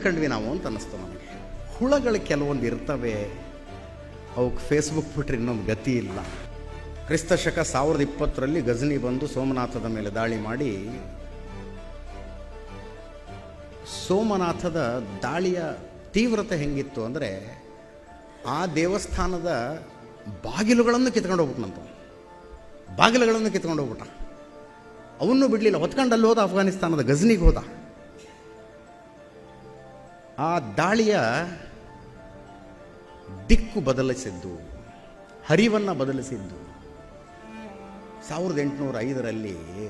ಕಂಡ್ವಿ ನಾವು ಅಂತ ಅನ್ನಿಸ್ತು ನನಗೆ. ಹುಳಗಳು ಕೆಲವೊಂದು ಇರ್ತವೆ, ಅವಕ್ಕೆ ಫೇಸ್ಬುಕ್ ಬಿಟ್ಟರೆ ಇನ್ನೊಂದು ಗತಿ ಇಲ್ಲ. ಕ್ರಿಸ್ತ ಶಕ 1020 ಗಜನಿ ಬಂದು ಸೋಮನಾಥದ ಮೇಲೆ ದಾಳಿ ಮಾಡಿ, ಸೋಮನಾಥದ ದಾಳಿಯ ತೀವ್ರತೆ ಹೆಂಗಿತ್ತು ಅಂದರೆ, ಆ ದೇವಸ್ಥಾನದ ಬಾಗಿಲುಗಳನ್ನು ಕಿತ್ಕೊಂಡು ಹೋಗ್ಬಿಟ್ನಂತ. ಬಾಗಿಲುಗಳನ್ನು ಕಿತ್ಕೊಂಡು ಹೋಗ್ಬಿಟ್ಟ. ಅವನ್ನೂ ಬಿಡಲಿಲ್ಲ, ಹೊತ್ಕೊಂಡು ಅಲ್ಲಿ ಹೋದ, ಅಫ್ಘಾನಿಸ್ತಾನದ ಗಜನಿಗೆ ಹೋದ. ಆ ದಾಳಿಯ ದಿಕ್ಕು ಬದಲಿಸಿದ್ದು, ಹರಿವನ್ನು ಬದಲಿಸಿದ್ದು 1805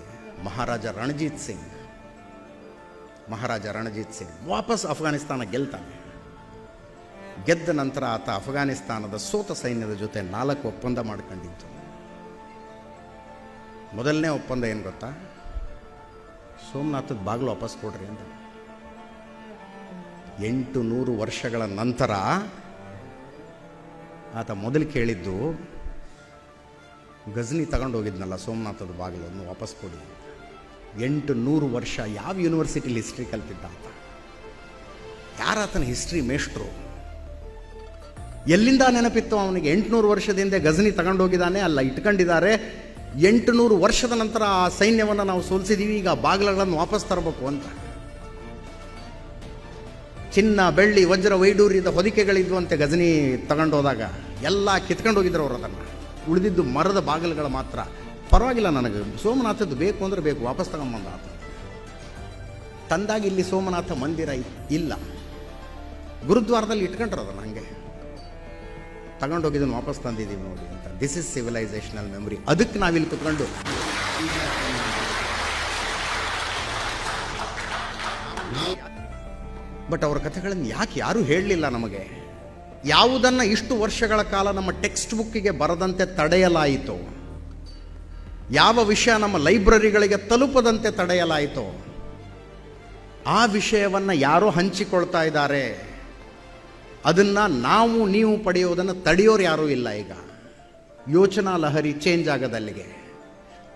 ಮಹಾರಾಜ ರಣಜಿತ್ ಸಿಂಗ್ ವಾಪಸ್ ಅಫ್ಘಾನಿಸ್ತಾನ ಗೆಲ್ತಾನೆ. ಗೆದ್ದ ನಂತರ ಆತ ಅಫ್ಘಾನಿಸ್ತಾನದ ಸೋತ ಸೈನ್ಯದ ಜೊತೆ 4 ಒಪ್ಪಂದ ಮಾಡ್ಕೊಂಡಿದ್ದು. ಮೊದಲನೇ ಒಪ್ಪಂದ ಏನು ಗೊತ್ತಾ? ಸೋಮನಾಥದ ಬಾಗಿಲು ವಾಪಸ್ ಕೊಡ್ರಿ ಅಂತ. 800 ವರ್ಷಗಳ ನಂತರ ಆತ ಮೊದಲು ಕೇಳಿದ್ದು, ಗಜನಿ ತಗೊಂಡೋಗಿದ್ನಲ್ಲ ಸೋಮನಾಥದ ಬಾಗಿಲನ್ನು ವಾಪಸ್ ಕೊಡಿ. 800 ವರ್ಷ ಯಾವ ಯೂನಿವರ್ಸಿಟಿಲಿ ಹಿಸ್ಟ್ರಿ ಕಲ್ತಿದ್ದ ಆತ? ಯಾರಾತನ ಹಿಸ್ಟ್ರಿ ಮೇಷ್ಟ್ರು? ಎಲ್ಲಿಂದ ನೆನಪಿತ್ತು ಅವನಿಗೆ? 800 ವರ್ಷದಿಂದ ಗಜನಿ ತಗೊಂಡೋಗಿದ್ದಾನೆ, ಅಲ್ಲ ಇಟ್ಕೊಂಡಿದ್ದಾರೆ. 800 ವರ್ಷದ ನಂತರ ಆ ಸೈನ್ಯವನ್ನು ನಾವು ಸೋಲಿಸಿದ್ದೀವಿ, ಈಗ ಬಾಗಿಲುಗಳನ್ನು ವಾಪಸ್ ತರಬೇಕು ಅಂತ. ಚಿನ್ನ, ಬೆಳ್ಳಿ, ವಜ್ರ, ವೈಡೂರ್ಯದ ಹೊದಿಕೆಗಳಿದ್ವಂತೆ ಗಜನಿ ತಗೊಂಡೋದಾಗ. ಎಲ್ಲ ಕಿತ್ಕೊಂಡು ಹೋಗಿದ್ರು ಅವರು. ಅದನ್ನು ಉಳಿದಿದ್ದು ಮರದ ಬಾಗಿಲುಗಳು ಮಾತ್ರ. ಪರವಾಗಿಲ್ಲ, ನನಗೆ ಸೋಮನಾಥದ್ದು ಬೇಕು ಅಂದರೆ ಬೇಕು, ವಾಪಸ್ ತಗೊಂಬಂದ ಆತ. ತಂದಾಗ ಇಲ್ಲಿ ಸೋಮನಾಥ ಮಂದಿರ ಇಲ್ಲ, ಗುರುದ್ವಾರದಲ್ಲಿ ಇಟ್ಕೊಂಡ್ರು ಅದನ್ನು. ಹಂಗೆ ತಗೊಂಡೋಗಿದ್ದನ್ನು ವಾಪಸ್ ತಂದಿದ್ದೀವಿ ನೋಡಿ ಅಂತ. This is civilisational memory. ಅದಕ್ಕೆ ನಾವಿಲ್ಲಿ ಕುತ್ಕೊಂಡು ಬಟ್ ಅವರ ಕಥೆಗಳನ್ನು ಯಾಕೆ ಯಾರೂ ಹೇಳಲಿಲ್ಲ ನಮಗೆ? ಯಾವುದನ್ನು ಇಷ್ಟು ವರ್ಷಗಳ ಕಾಲ ನಮ್ಮ ಟೆಕ್ಸ್ಟ್ ಬುಕ್ಕಿಗೆ ಬರದಂತೆ ತಡೆಯಲಾಯಿತೋ, ಯಾವ ವಿಷಯ ನಮ್ಮ ಲೈಬ್ರರಿಗಳಿಗೆ ತಲುಪದಂತೆ ತಡೆಯಲಾಯಿತೋ, ಆ ವಿಷಯವನ್ನು ಯಾರೋ ಹಂಚಿಕೊಳ್ತಾ ಇದ್ದಾರೆ. ಅದನ್ನು ನಾವು ನೀವು ಪಡೆಯೋದನ್ನು ತಡೆಯೋರು ಯಾರೂ ಇಲ್ಲ. ಈಗ ಯೋಚನಾ ಲಹರಿ ಚೇಂಜ್ ಆಗೋದಲ್ಲಿಗೆ.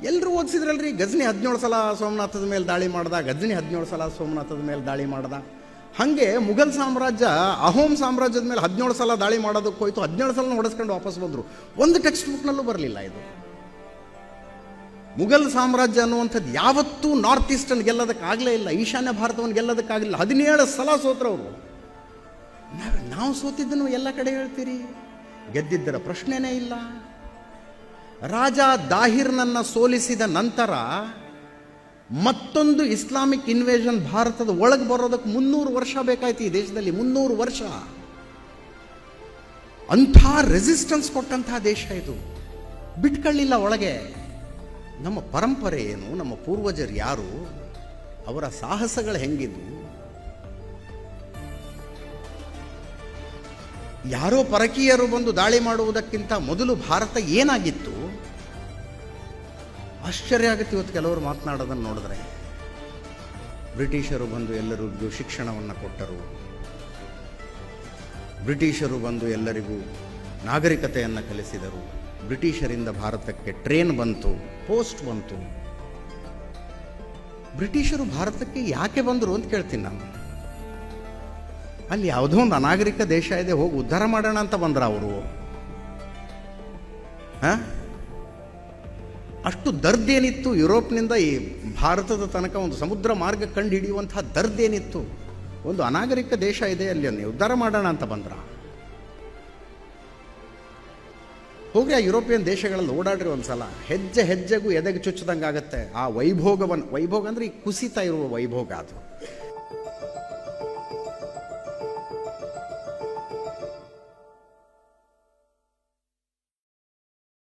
ಎಲ್ಲರೂ ಓದಿಸಿದ್ರಲ್ರಿ, ಗಜನಿ 17 ಸಲ ಸೋಮನಾಥದ ಮೇಲೆ ದಾಳಿ ಮಾಡ್ದ, ಗಜನಿ 17 ಸಲ ಸೋಮನಾಥದ ಮೇಲೆ ದಾಳಿ ಮಾಡ್ದ. ಹಾಗೆ ಮುಘಲ್ ಸಾಮ್ರಾಜ್ಯ ಅಹೋಮ್ ಸಾಮ್ರಾಜ್ಯದ ಮೇಲೆ 17 ಸಲ ದಾಳಿ ಮಾಡೋದಕ್ಕೆ ಹೋಯ್ತು. 17 ಸಲ ಹೊಡೆಸ್ಕೊಂಡು ವಾಪಸ್ ಬಂದರು. ಒಂದು ಟೆಕ್ಸ್ಟ್ ಬುಕ್ನಲ್ಲೂ ಬರಲಿಲ್ಲ ಇದು. ಮುಘಲ್ ಸಾಮ್ರಾಜ್ಯ ಅನ್ನುವಂಥದ್ದು ಯಾವತ್ತೂ ನಾರ್ತ್ ಈಸ್ಟನ್ನು ಗೆಲ್ಲೋದಕ್ಕಾಗಲೇ ಇಲ್ಲ, ಈಶಾನ್ಯ ಭಾರತವನ್ನು ಗೆಲ್ಲೋದಕ್ಕಾಗಲಿಲ್ಲ. 17 ಸಲ ಸೋತ್ರವರು. ನಾವು ಸೋತಿದ್ದನ್ನು ಎಲ್ಲ ಕಡೆ ಹೇಳ್ತೀರಿ, ಗೆದ್ದಿದ್ದರ ಪ್ರಶ್ನೆನೇ ಇಲ್ಲ. ರಾಜ ದಾಹಿರ್ನನ್ನು ಸೋಲಿಸಿದ ನಂತರ ಮತ್ತೊಂದು ಇಸ್ಲಾಮಿಕ್ ಇನ್ವೇಷನ್ ಭಾರತದ ಒಳಗೆ ಬರೋದಕ್ಕೆ 300 ವರ್ಷ ಬೇಕಾಯ್ತು. ಈ ದೇಶದಲ್ಲಿ 300 ವರ್ಷ. ಅಂಥ ರೆಸಿಸ್ಟೆನ್ಸ್ ಕೊಟ್ಟಂಥ ದೇಶ ಇದು. ಬಿಟ್ಕೊಳ್ಳಿಲ್ಲ ಒಳಗೆ. ನಮ್ಮ ಪರಂಪರೆ ಏನು, ನಮ್ಮ ಪೂರ್ವಜರು ಯಾರು, ಅವರ ಸಾಹಸಗಳು ಹೆಂಗಿದ್ವು? ಯಾರೋ ಪರಕೀಯರು ಬಂದು ದಾಳಿ ಮಾಡುವುದಕ್ಕಿಂತ ಮೊದಲು ಭಾರತ ಏನಾಗಿತ್ತು? ಆಶ್ಚರ್ಯ ಆಗುತ್ತೆ ಇವತ್ತು ಕೆಲವರು ಮಾತನಾಡೋದನ್ನು ನೋಡಿದ್ರೆ. ಬ್ರಿಟಿಷರು ಬಂದು ಎಲ್ಲರಿಗೂ ಶಿಕ್ಷಣವನ್ನು ಕೊಟ್ಟರು. ಬ್ರಿಟಿಷರು ಬಂದು ಎಲ್ಲರಿಗೂ ನಾಗರಿಕತೆಯನ್ನು ಕಲಿಸಿದರು. ಬ್ರಿಟಿಷರಿಂದ ಭಾರತಕ್ಕೆ ಟ್ರೇನ್ ಬಂತು, ಪೋಸ್ಟ್ ಬಂತು. ಬ್ರಿಟಿಷರು ಭಾರತಕ್ಕೆ ಯಾಕೆ ಬಂದರು ಅಂತ ಕೇಳ್ತೀನಿ ನಾನು. ಅಲ್ಲಿ ಯಾವುದೋ ಒಂದು ಅನಾಗರಿಕ ದೇಶ ಇದೆ, ಹೋಗಿ ಉದ್ಧಾರ ಮಾಡೋಣ ಅಂತ ಬಂದ್ರ ಅವರು? ಅಷ್ಟು ದರ್ದೇನಿತ್ತು ಯುರೋಪ್ನಿಂದ ಈ ಭಾರತದ ತನಕ ಒಂದು ಸಮುದ್ರ ಮಾರ್ಗ ಕಂಡು ಹಿಡಿಯುವಂತಹ ದರ್ದೇನಿತ್ತು? ಒಂದು ಅನಾಗರಿಕ ದೇಶ ಇದೆ, ಅಲ್ಲಿ ಉದ್ಧಾರ ಮಾಡೋಣ ಅಂತ ಬಂದ್ರ? ಹೋಗಿ ಆ ಯುರೋಪಿಯನ್ ದೇಶಗಳಲ್ಲಿ ಓಡಾಡ್ರಿ ಒಂದ್ಸಲ. ಹೆಜ್ಜೆ ಹೆಜ್ಜೆಗೂ ಎದೆಗೆ ಚುಚ್ಚದಂಗೆ ಆಗುತ್ತೆ. ಆ ವೈಭೋಗ ಅಂದರೆ ಈ ಕುಸಿತಾ ಇರುವ ವೈಭೋಗ ಅದು.